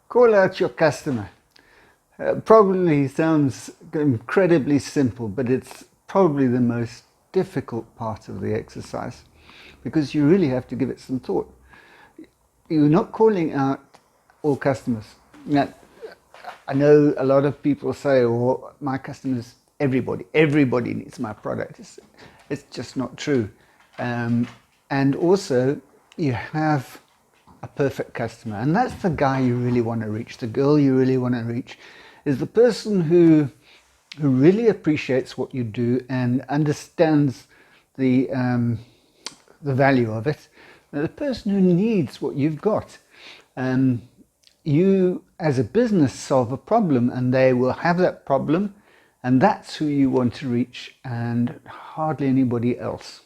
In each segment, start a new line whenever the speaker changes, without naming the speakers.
Call out your customer. Probably sounds incredibly simple, but it's probably the most difficult part of the exercise because you really have to give it some thought. You're not calling out all customers. Now, I know a lot of people say, "Oh, my customers, everybody needs my product." It's just not true. And also, you have a perfect customer, and that's the guy you really want to reach, the girl you really want to reach, is the person who really appreciates what you do and understands the value of it, the person who needs what you've got. You as a business solve a problem and they will have that problem, and that's who you want to reach, and hardly anybody else,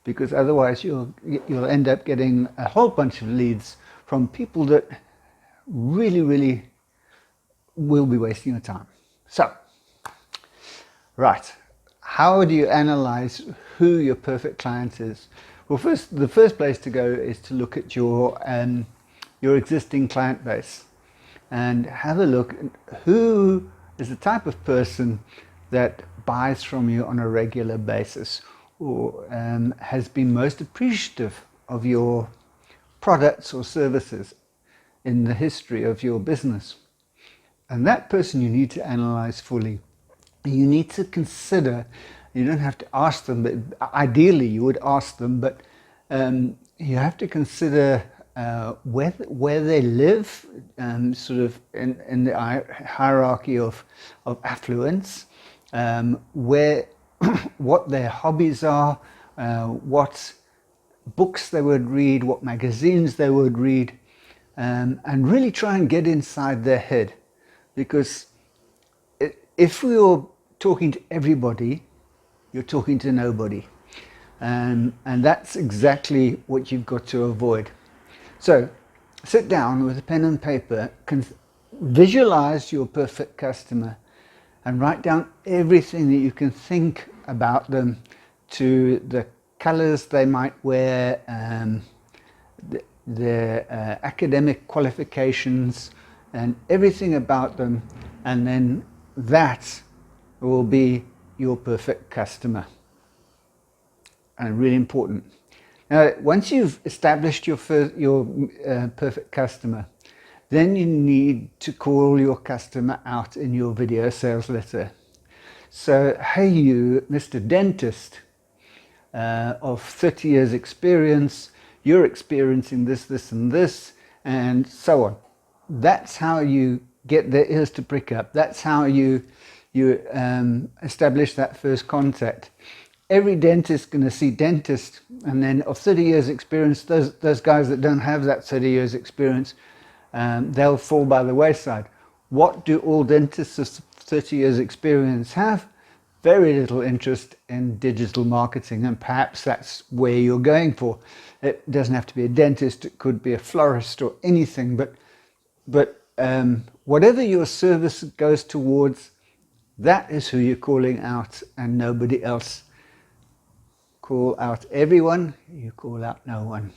because otherwise you'll end up getting a whole bunch of leads from people that really will be wasting your time. So, right, how do you analyze who your perfect client is? Well, the first place to go is to look at your existing client base and have a look at who is the type of person that buys from you on a regular basis, or has been most appreciative of your products or services in the history of your business. And that person you need to analyze fully. You need to consider, you don't have to ask them, but ideally you would ask them, but you have to consider where they live, sort of in the hierarchy of affluence, what their hobbies are, what books they would read, what magazines they would read, and really try and get inside their head. Because if you're talking to everybody, you're talking to nobody. And that's exactly what you've got to avoid. So sit down with a pen and paper, visualize your perfect customer, and write down everything that you can think about them, to the colors they might wear, their academic qualifications, and everything about them, and then that will be your perfect customer. And really important. Now, once you've established your perfect customer, then you need to call your customer out in your video sales letter. So, hey you, Mr. Dentist, of 30 years experience, you're experiencing this, this and this, and so on. That's how you get their ears to prick up. That's how you establish that first contact. Every dentist is going to see dentist, and then of 30 years experience, those guys that don't have that 30 years experience, they'll fall by the wayside. What do all dentists of 30 years experience have? Very little interest in digital marketing, and perhaps that's where you're going for. It doesn't have to be a dentist, it could be a florist or anything, but whatever your service goes towards, that is who you're calling out, and nobody else. Call out everyone, you call out no one.